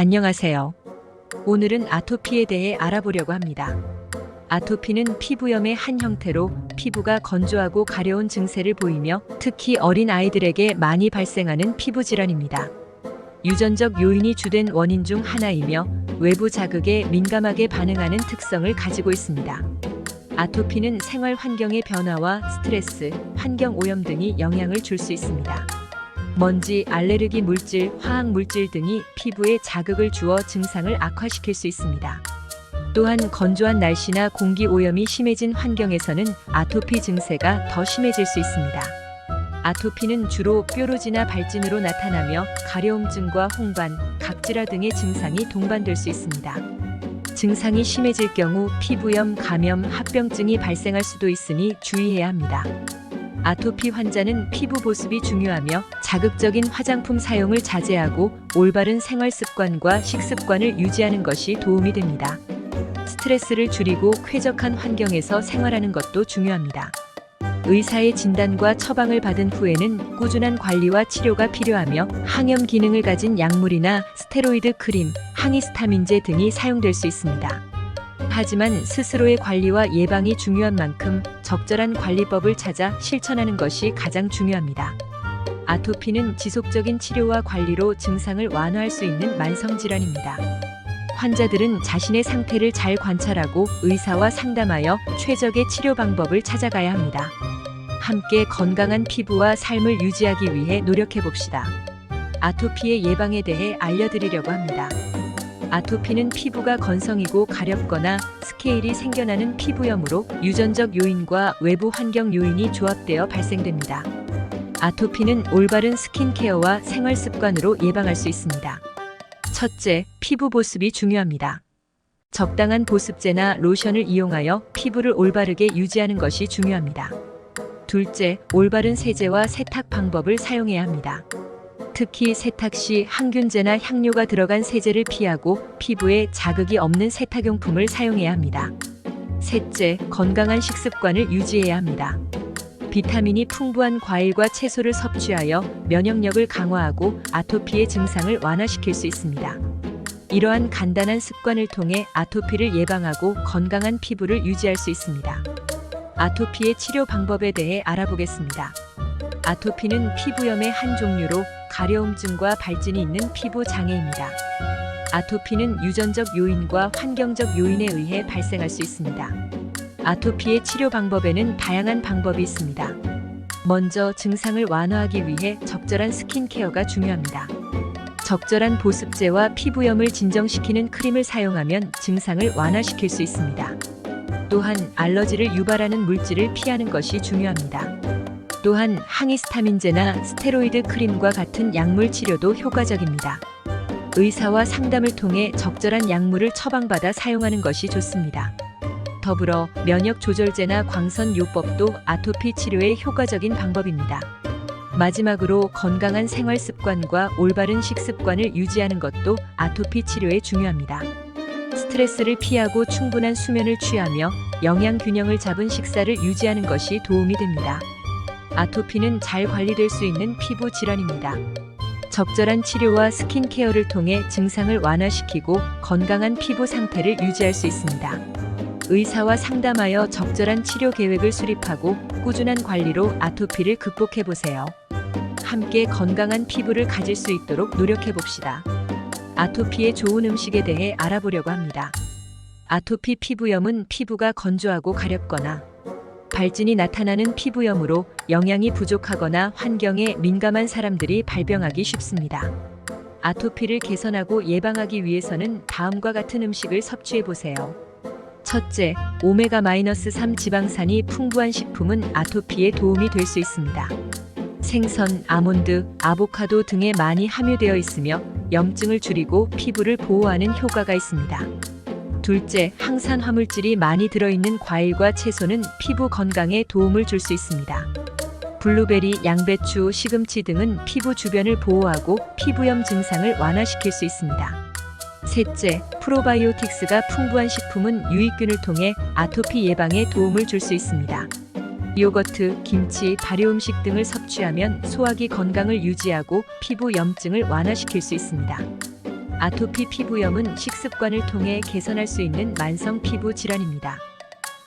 안녕하세요. 오늘은 아토피에 대해 알아보려고 합니다. 아토피는 피부염의 한 형태로 피부가 건조하고 가려운 증세를 보이며 특히 어린 아이들에게 많이 발생하는 피부 질환입니다. 유전적 요인이 주된 원인 중 하나이며 외부 자극에 민감하게 반응하는 특성을 가지고 있습니다. 아토피는 생활 환경의 변화와 스트레스, 환경 오염 등이 영향을 줄 수 있습니다. 먼지, 알레르기 물질, 화학 물질 등이 피부에 자극을 주어 증상을 악화시킬 수 있습니다. 또한 건조한 날씨나 공기 오염이 심해진 환경에서는 아토피 증세가 더 심해질 수 있습니다. 아토피는 주로 뾰루지나 발진으로 나타나며 가려움증과 홍반, 각질화 등의 증상이 동반될 수 있습니다. 증상이 심해질 경우 피부염, 감염, 합병증이 발생할 수도 있으니 주의해야 합니다. 아토피 환자는 피부 보습이 중요하며 자극적인 화장품 사용을 자제하고 올바른 생활 습관과 식습관을 유지하는 것이 도움이 됩니다. 스트레스를 줄이고 쾌적한 환경에서 생활하는 것도 중요합니다. 의사의 진단과 처방을 받은 후에는 꾸준한 관리와 치료가 필요하며 항염 기능을 가진 약물이나 스테로이드 크림, 항히스타민제 등이 사용될 수 있습니다. 하지만 스스로의 관리와 예방이 중요한 만큼 적절한 관리법을 찾아 실천하는 것이 가장 중요합니다. 아토피는 지속적인 치료와 관리로 증상을 완화할 수 있는 만성질환입니다. 환자들은 자신의 상태를 잘 관찰하고 의사와 상담하여 최적의 치료 방법을 찾아가야 합니다. 함께 건강한 피부와 삶을 유지하기 위해 노력해 봅시다. 아토피의 예방에 대해 알려드리려고 합니다. 아토피는 피부가 건성이고 가렵거나 스케일이 생겨나는 피부염으로 유전적 요인과 외부 환경 요인이 조합되어 발생됩니다. 아토피는 올바른 스킨케어와 생활 습관으로 예방할 수 있습니다. 첫째, 피부 보습이 중요합니다. 적당한 보습제나 로션을 이용하여 피부를 올바르게 유지하는 것이 중요합니다. 둘째, 올바른 세제와 세탁 방법을 사용해야 합니다. 특히 세탁 시 항균제나 향료가 들어간 세제를 피하고 피부에 자극이 없는 세탁용품을 사용해야 합니다. 셋째, 건강한 식습관을 유지해야 합니다. 비타민이 풍부한 과일과 채소를 섭취하여 면역력을 강화하고 아토피의 증상을 완화시킬 수 있습니다. 이러한 간단한 습관을 통해 아토피를 예방하고 건강한 피부를 유지할 수 있습니다. 아토피의 치료 방법에 대해 알아보겠습니다. 아토피는 피부염의 한 종류로 가려움증과 발진이 있는 피부 장애입니다. 아토피는 유전적 요인과 환경적 요인에 의해 발생할 수 있습니다. 아토피의 치료 방법에는 다양한 방법이 있습니다. 먼저 증상을 완화하기 위해 적절한 스킨케어가 중요합니다. 적절한 보습제와 피부염을 진정시키는 크림을 사용하면 증상을 완화시킬 수 있습니다. 또한 알러지를 유발하는 물질을 피하는 것이 중요합니다. 또한 항히스타민제나 스테로이드 크림과 같은 약물 치료도 효과적입니다. 의사와 상담을 통해 적절한 약물을 처방받아 사용하는 것이 좋습니다. 더불어 면역 조절제나 광선 요법도 아토피 치료에 효과적인 방법입니다. 마지막으로 건강한 생활 습관과 올바른 식습관을 유지하는 것도 아토피 치료에 중요합니다. 스트레스를 피하고 충분한 수면을 취하며 영양 균형을 잡은 식사를 유지하는 것이 도움이 됩니다. 아토피는 잘 관리될 수 있는 피부 질환입니다. 적절한 치료와 스킨케어를 통해 증상을 완화시키고 건강한 피부 상태를 유지할 수 있습니다. 의사와 상담하여 적절한 치료 계획을 수립하고 꾸준한 관리로 아토피를 극복해 보세요. 함께 건강한 피부를 가질 수 있도록 노력해 봅시다. 아토피의 좋은 음식에 대해 알아보려고 합니다. 아토피 피부염은 피부가 건조하고 가렵거나 발진이 나타나는 피부염으로 영양이 부족하거나 환경에 민감한 사람들이 발병하기 쉽습니다. 아토피를 개선하고 예방하기 위해서는 다음과 같은 음식을 섭취해 보세요. 첫째, 오메가-3 지방산이 풍부한 식품은 아토피에 도움이 될 수 있습니다. 생선, 아몬드, 아보카도 등에 많이 함유되어 있으며 염증을 줄이고 피부를 보호하는 효과가 있습니다. 둘째, 항산 화물질이 많이 들어있는 과일과 채소는 피부 건강에 도움을 줄 수 있습니다. 블루베리, 양배추, 시금치 등은 피부 주변을 보호하고 피부염 증상을 완화시킬 수 있습니다. 셋째, 프로바이오틱스가 풍부한 식품은 유익균을 통해 아토피 예방에 도움을 줄 수 있습니다. 요거트, 김치, 발효 음식 등을 섭취하면 소화기 건강을 유지하고 피부 염증을 완화시킬 수 있습니다. 아토피 피부염은 식습관을 통해 개선할 수 있는 만성 피부 질환입니다.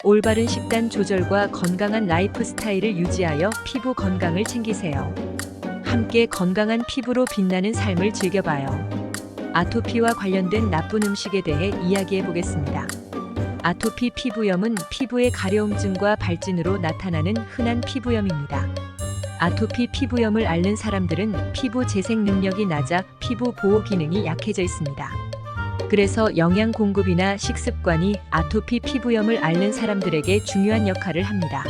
올바른 식단 조절과 건강한 라이프 스타일을 유지하여 피부 건강을 챙기세요. 함께 건강한 피부로 빛나는 삶을 즐겨봐요. 아토피와 관련된 나쁜 음식에 대해 이야기해 보겠습니다. 아토피 피부염은 피부의 가려움증과 발진으로 나타나는 흔한 피부염입니다. 아토피 피부염을 앓는 사람들은 피부 재생 능력이 낮아 피부 보호 기능이 약해져 있습니다. 그래서 영양 공급이나 식습관이 아토피 피부염을 앓는 사람들에게 중요한 역할을 합니다.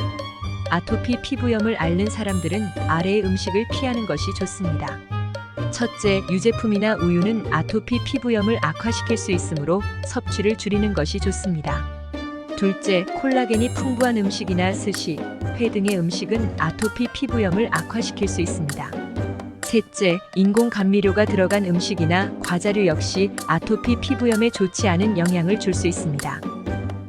아토피 피부염을 앓는 사람들은 아래의 음식을 피하는 것이 좋습니다. 첫째, 유제품이나 우유는 아토피 피부염을 악화시킬 수 있으므로 섭취를 줄이는 것이 좋습니다. 둘째, 콜라겐이 풍부한 음식이나 스시, 회 등의 음식은 아토피 피부염을 악화시킬 수 있습니다. 셋째, 인공 감미료가 들어간 음식이나 과자류 역시 아토피 피부염에 좋지 않은 영향을 줄 수 있습니다.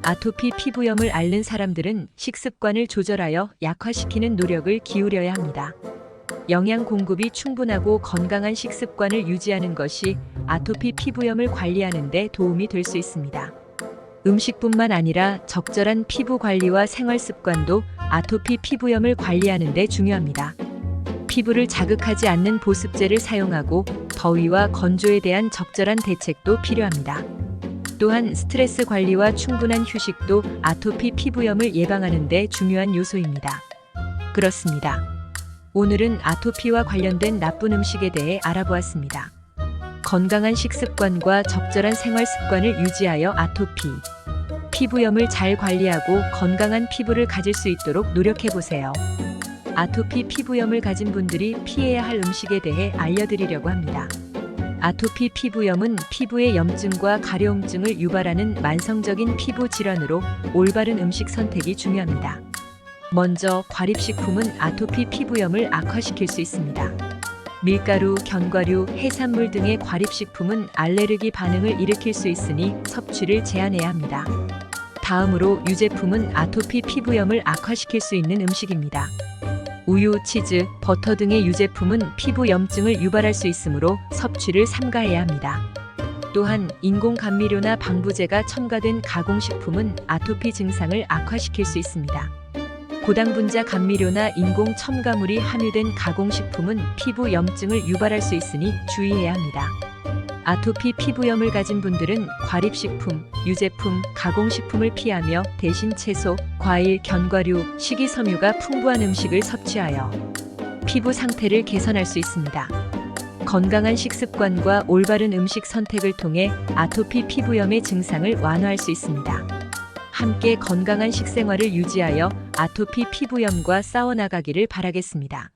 아토피 피부염을 앓는 사람들은 식습관을 조절하여 약화시키는 노력을 기울여야 합니다. 영양 공급이 충분하고 건강한 식습관을 유지하는 것이 아토피 피부염을 관리하는 데 도움이 될 수 있습니다. 음식뿐만 아니라 적절한 피부 관리와 생활 습관도 아토피 피부염을 관리하는 데 중요합니다. 피부를 자극하지 않는 보습제를 사용하고 더위와 건조에 대한 적절한 대책도 필요합니다. 또한 스트레스 관리와 충분한 휴식도 아토피 피부염을 예방하는 데 중요한 요소입니다. 그렇습니다. 오늘은 아토피와 관련된 나쁜 음식에 대해 알아보았습니다. 건강한 식습관과 적절한 생활 습관을 유지하여 아토피 피부염을 잘 관리하고 건강한 피부를 가질 수 있도록 노력해보세요. 아토피 피부염을 가진 분들이 피해야 할 음식에 대해 알려드리려고 합니다. 아토피 피부염은 피부의 염증과 가려움증을 유발하는 만성적인 피부 질환으로 올바른 음식 선택이 중요합니다. 먼저 과립식품은 아토피 피부염을 악화시킬 수 있습니다. 밀가루, 견과류, 해산물 등의 과립식품은 알레르기 반응을 일으킬 수 있으니 섭취를 제한해야 합니다. 다음으로 유제품은 아토피 피부염을 악화시킬 수 있는 음식입니다. 우유, 치즈, 버터 등의 유제품은 피부 염증을 유발할 수 있으므로 섭취를 삼가해야 합니다. 또한 인공 감미료나 방부제가 첨가된 가공식품은 아토피 증상을 악화시킬 수 있습니다. 고당분자 감미료나 인공 첨가물이 함유된 가공식품은 피부 염증을 유발할 수 있으니 주의해야 합니다. 아토피 피부염을 가진 분들은 과립식품, 유제품, 가공식품을 피하며 대신 채소, 과일, 견과류, 식이섬유가 풍부한 음식을 섭취하여 피부 상태를 개선할 수 있습니다. 건강한 식습관과 올바른 음식 선택을 통해 아토피 피부염의 증상을 완화할 수 있습니다. 함께 건강한 식생활을 유지하여 아토피 피부염과 싸워나가기를 바라겠습니다.